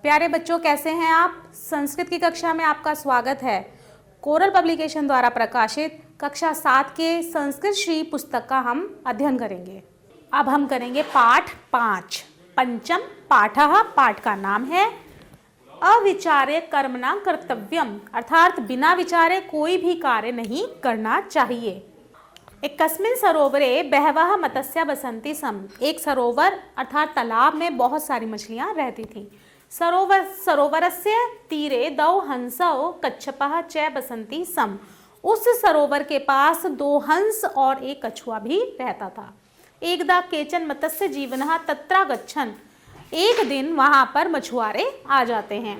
प्यारे बच्चों, कैसे हैं आप? संस्कृत की कक्षा में आपका स्वागत है। कोरल पब्लिकेशन द्वारा प्रकाशित कक्षा 7 के संस्कृत श्री पुस्तक का हम अध्ययन करेंगे। अब हम करेंगे पाठ 5, पंचम पाठः। पाठ का नाम है अविचारे कर्मणा कर्तव्यम, अर्थात बिना विचारे कोई भी कार्य नहीं करना चाहिए। एकस्मिन् सरोवरे बहवः मत्स्या बसन्ति सम, एक सरोवर अर्थात तालाब में बहुत सारी मछलियां रहती थी। सरोवरस्य तीरे दौ हंसौ कच्छपः च बसन्ति सम, उस सरोवर के पास 2 हंस और एक कछुआ भी रहता था। एकदा केचन मत्स्य जीवनः तत्रा गच्छन्, एक दिन वहां पर मछुआरे आ जाते हैं।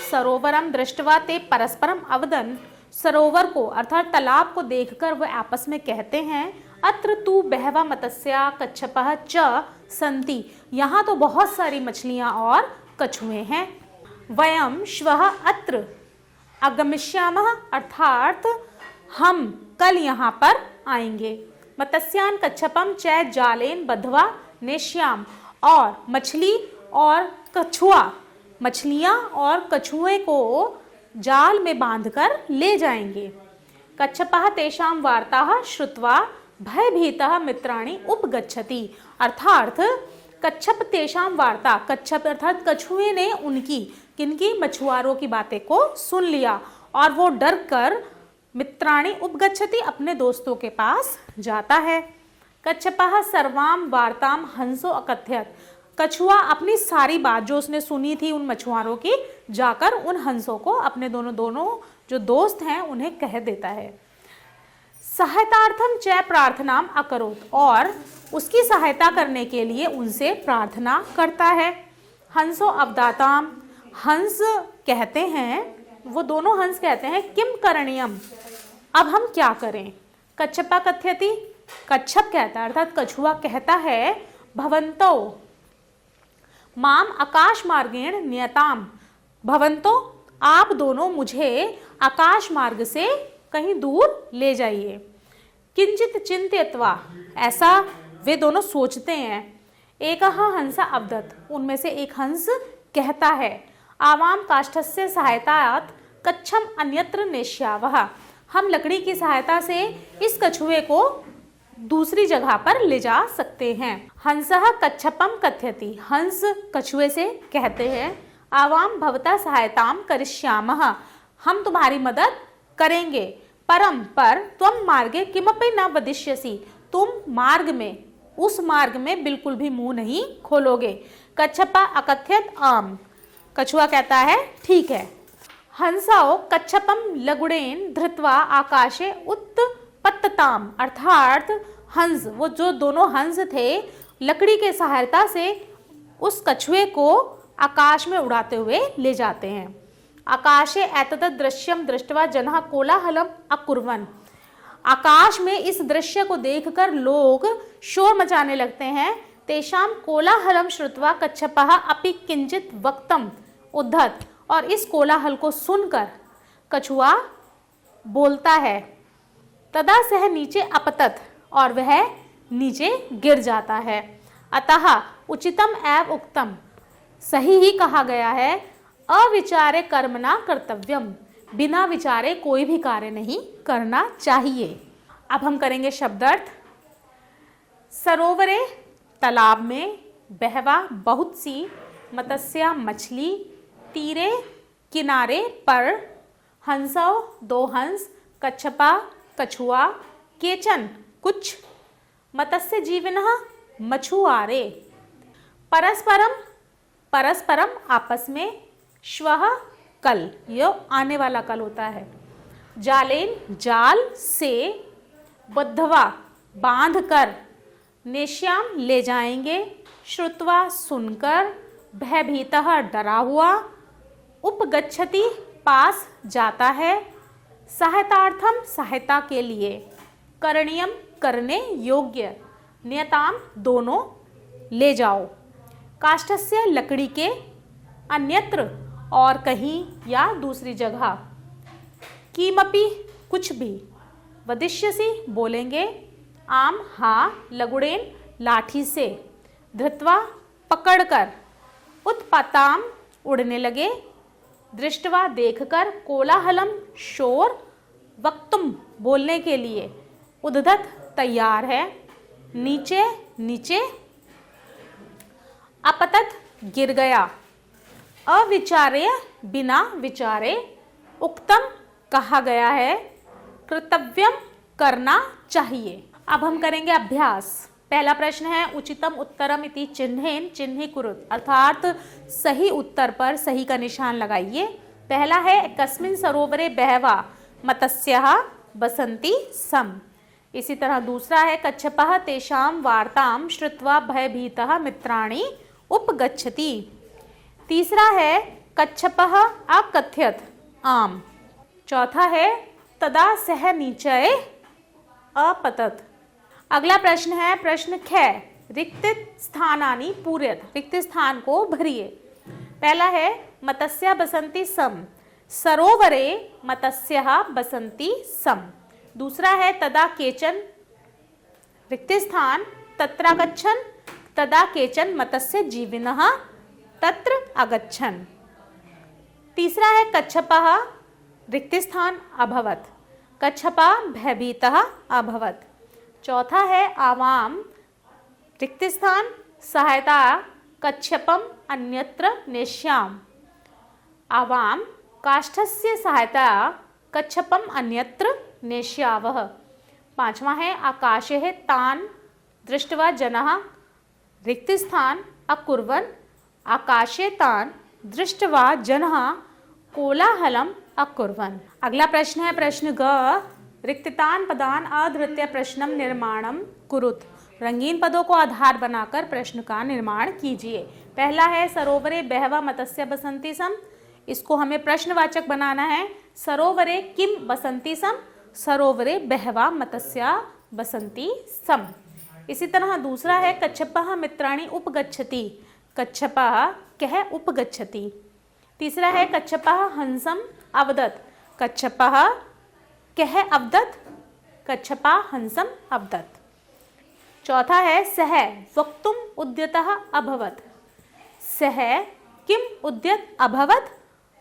सरोवरम दृष्ट्वा ते परस्परम अवदन्, सरोवर को अर्थात तालाब को देखकर वह आपस में कहते हैं अत्र तु बहवा मत्स्या कच्छपः च सन्ति, यहाँ तो बहुत सारी मछलियाँ और कछुए हैं। वयम श्वः अत्र आगमिष्यामः, अर्थात हम कल यहाँ पर आएंगे। मत्स्यान् कच्छपम च जालेन बद्ध्वा नेष्याम, और मछली और कछुआ, मछलियाँ और कछुए को जाल में बांधकर ले जाएंगे। कच्छपः तेषां वार्ताः श्रुत्वा भयभीतः मित्राणि उपगच्छति, अर्थात कच्छप तेषां वार्ता, कच्छप अर्थात कछुए ने उनकी किनकी मछुआरों की बातें को सुन लिया और वो डर कर मित्राणि उपगच्छति, अपने दोस्तों के पास जाता है। कच्छपः सर्वां वार्तां हंसो अकथयत्, कछुआ अपनी सारी बात जो उसने सुनी थी उन मछुआरों की जाकर उन हंसों को, अपने दोनों जो दोस्त हैं उन्हें कह देता है। सहायतार्थम च प्रार्थनाम अकरोत्, और उसकी सहायता करने के लिए उनसे प्रार्थना करता है। हंसो अवदाताम, हंस कहते हैं, वो दोनों हंस कहते हैं किम करणीयम, अब हम क्या करें। कच्छपा कथयति, कच्छप कहता है अर्थात कछुआ कहता है भवंतो माम आकाश मार्गेण नियताम, भवंतो आप दोनों मुझे आकाश मार्ग से कहीं दूर ले जाइए। किंचित चिंतयित्वा, ऐसा वे दोनों सोचते हैं। एकः हंस अवदत्, उनमें से एक हंस कहता है आवाम काष्ठस्य सहायतात् कच्छम अन्यत्र नेष्यावः, हम लकड़ी की सहायता से इस कछुए को दूसरी जगह पर ले जा सकते हैं। हंसः कच्छपम कथयति, हंस कछुए से कहते हैं आवाम भवता सहायताम करिष्यामः, हम तुम्हारी मदद करेंगे। परम, पर त्वं मार्गे किमपि न वदिष्यसि, तुम मार्ग में, उस मार्ग में बिल्कुल भी मुंह नहीं खोलोगे। कच्छपा अकथयत आम, कछुआ कहता है ठीक है। हंसौ कच्छपम लगुड़ेन धृत्वा आकाशे उत्पत्तताम, अर्थात हंस, वो जो दोनों हंस थे लकड़ी के सहायता से उस कछुए को आकाश में उड़ाते हुए ले जाते हैं। आकाशे एतद् दृश्यम दृष्ट्वा जनः कोलाहलम अकुर्वन्, आकाश में इस दृश्य को देखकर लोग शोर मचाने लगते हैं। तेषां कोलाहलम श्रुत्वा कच्छपः अपि किंचित वक्तम उद्धत, और इस कोलाहल को सुनकर कछुआ बोलता है। तदा सह नीचे अपतत, और वह नीचे गिर जाता है। अतः उचितम एव उक्तम, सही ही कहा गया है, अविचारे कर्मणा कर्तव्यम, बिना विचारे कोई भी कार्य नहीं करना चाहिए। अब हम करेंगे शब्दार्थ। सरोवरे, तालाब में, बहवा बहुत सी, मत्स्या मछली, तीरे किनारे पर, हंसौ 2 हंस, कच्छपा कछुआ, केचन कुछ, मत्स्य जीवनः मछुआरे, परस्परम परस्परम आपस में, श्वः कल, यह आने वाला कल होता है, जालेन जाल से, बद्ध्वा बांध कर, नेष्याम ले जाएंगे, श्रुत्वा सुनकर, भयभीतः डरा हुआ, उपगच्छति पास जाता है, सहायतार्थम सहायता के लिए, करणीयम करने योग्य, नियताम दोनों ले जाओ, काष्ठस्य लकड़ी के, अन्यत्र और कहीं या दूसरी जगह, किमपि कुछ भी, वदिष्यसि बोलेंगे, आम हाँ, लगुड़ेन लाठी से, धृत्वा पकड़कर, उत्पाताम उड़ने लगे। दृष्टवा देखकर, कोलाहलम शोर, वक्तुम बोलने के लिए, उद्धत तैयार है, नीचे नीचे, अपतत गिर गया, अविचार्य बिना विचारे, उक्तम कहा गया है, कर्तव्यम करना चाहिए। अब हम करेंगे अभ्यास। पहला प्रश्न है उचितम उत्तरम इति चिन्हेन चिन्हीकुरुत, अर्थात सही उत्तर पर सही का निशान लगाइए। पहला है कस्मिन् सरोवरे बहवा मत्स्याः बसन्ति सम। इसी तरह दूसरा है कच्छपः तेषां वार्तां श्रुत्वा भयभीतः मित्राणि उपगच्छति। तीसरा है कच्छपः अकथयत् आम। चौथा है तदा सह नीचे अपतत। अगला प्रश्न है प्रश्न ख, रिक्त स्थानानि पूरयत, रिक्त स्थान को भरिए। पहला है मत्स्या बसंती सम, सरोवरे मत्स्यः बसंती सम। दूसरा है तदा केचन, रिक्त स्थान, तत्र गच्छन्, तदा केचन मत्स्य जीविनः तत्र अगच्छन्। तीसरा है कच्छपः, रिक्त स्थान अभवत्, कच्छपः भयभीतः अभवत्। चौथा है आवाम, रिक्त स्थान, सहायता, कच्छपम अन्यत्र नेष्याम। आवाम काष्ठस्य सहायता, कच्छपम अन्यत्र नेष्यावः। पांचवा है आकाशे तान दृष्ट्वा जनः, रिक्त स्थान अकुर्वन्, आकाशे तान दृष्ट्वा जनः कोलाहलम अकुर्वन्। अगला प्रश्न है प्रश्न ग, रिक्तान पदान अधृत्य प्रश्नम निर्माणम कुरुत, रंगीन पदों को आधार बनाकर प्रश्न का निर्माण कीजिए। पहला है सरोवरे बहवा मत्स्य बसंती सम, इसको हमें प्रश्नवाचक बनाना है। सरोवरे किम बसंती सम, सरोवरे बहवा मत्स्या बसंती सम। इसी तरह दूसरा है कच्छपः मित्राणि उपगच्छति, कच्छपः कह उपगच्छति। तीसरा है कच्छपः हंसम अवदत्, कच्छपः कह अवदत्, कच्छपा हंसम अवदत्। चौथा है सह वक्तुम उद्यतः अभवत्, सह किम उद्यत अभवत्,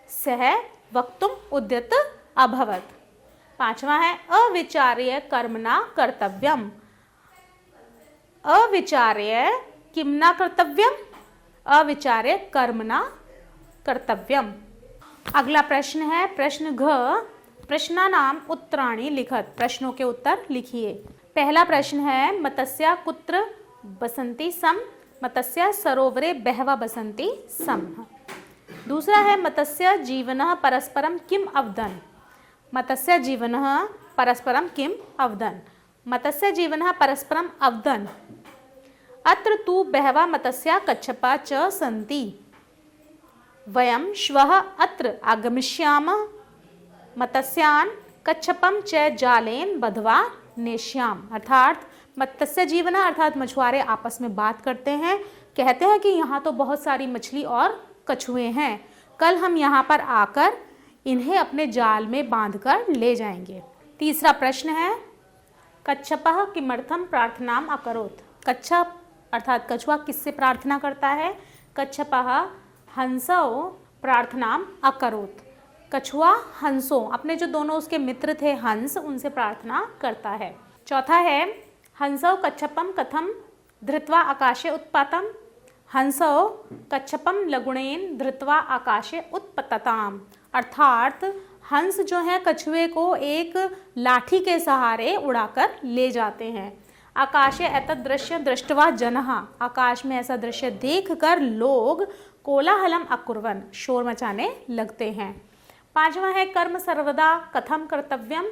सह वक्तुम उद्यत अभवत्। पांचवा है अविचार्य कर्मणा कर्तव्यम, अविचार्य किमना कर्तव्यम, अविचार्य कर्मणा कर्तव्यम। अगला प्रश्न है प्रश्न घ, प्रश्नानाम उत्तराणि लिखत, प्रश्नों के उत्तर लिखिए। पहला प्रश्न है मत्स्या कुत्र बसंती सम, मत्स्या सरोवरे बहवा बसंती सम। दूसरा है मत्स्य जीवनः परस्परम किम अवदन्, मत्स्य जीवनः परस्परम किम अवदन्, मत्स्य जीवनः परस्परम अवदन्। अत्र तु बहवा मत्स्या कच्छपा च सन्ति, वयं श्वः अत्र आगमिष्यामः, मत्स्यान् कच्छपम च जालेन बधवा नेष्याम। अर्थात मत्स्य जीवन अर्थात मछुआरे आपस में बात करते हैं, कहते हैं कि यहाँ तो बहुत सारी मछली और कछुए हैं, कल हम यहाँ पर आकर इन्हें अपने जाल में बांधकर ले जाएंगे। तीसरा प्रश्न है कच्छपः किमर्थम प्रार्थनाम अकरोत्, कच्छप अर्थात कछुआ किससे प्रार्थना करता है, कच्छपः हंसौ प्रार्थनाम अकरोत्, कछुआ हंसों अपने जो दोनों उसके मित्र थे हंस उनसे प्रार्थना करता है। चौथा है हंसौ कच्छपम कथम धृत्वा आकाशे उत्पातम, हंसौ कच्छपम लगुणेन धृत्वा आकाशे उत्पतताम। अर्थात हंस जो है कछुए को एक लाठी के सहारे उड़ाकर ले जाते हैं। आकाशे एतत् दृश्य दृष्ट्वा जनः, आकाश में ऐसा दृश्य देखकर लोग कोलाहलम अकुर्वन्, शोर मचाने लगते हैं। पांचवा है कर्म सर्वदा कथम कर्तव्यम,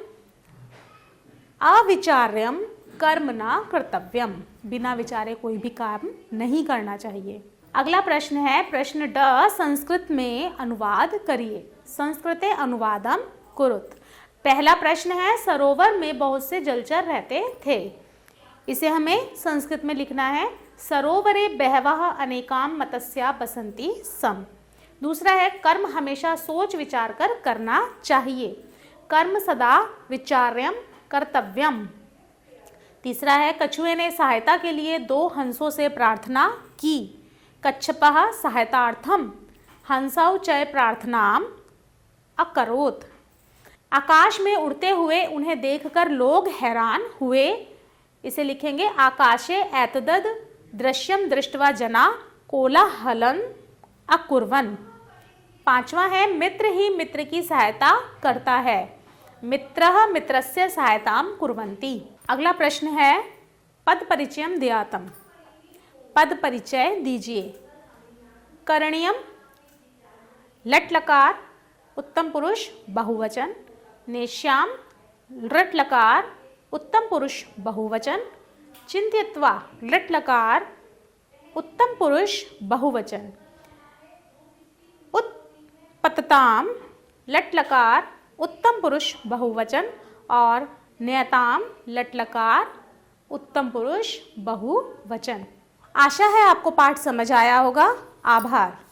अविचार्यम कर्म न कर्तव्यम, बिना विचारे कोई भी काम नहीं करना चाहिए। अगला प्रश्न है प्रश्न ड, संस्कृत में अनुवाद करिए, संस्कृते अनुवादम कुरुत। पहला प्रश्न है सरोवर में बहुत से जलचर रहते थे, इसे हमें संस्कृत में लिखना है सरोवरे बहवः अनेकाम मत्स्या बसंती सम। दूसरा है कर्म हमेशा सोच विचार कर करना चाहिए, कर्म सदा विचार्यम कर्तव्यम। तीसरा है कछुए ने सहायता के लिए 2 हंसों से प्रार्थना की, कच्छपः सहायतार्थम हंसौ च प्रार्थनाम अकरोत्। आकाश में उड़ते हुए उन्हें देखकर लोग हैरान हुए। इसे लिखेंगे आकाशे एतदद् दृश्यम दृष्ट्वा जना कोलाहलं अकुर्वन्। पांचवा है मित्र ही मित्र की सहायता करता है, मित्रः मित्रस्य सहायतां कुर्वन्ति। अगला प्रश्न है पद परिचयम देयातम, पद परिचय दीजिए। करणीयम लट लकार उत्तम पुरुष बहुवचन, नेष्याम लट लकार उत्तम पुरुष बहुवचन, चिंत्यत्वा लट लकार उत्तम पुरुष बहुवचन, उत्पतताम लट लकार उत्तम पुरुष बहुवचन और नियताम लट लकार उत्तम पुरुष बहुवचन। आशा है आपको पाठ समझ आया होगा। आभार।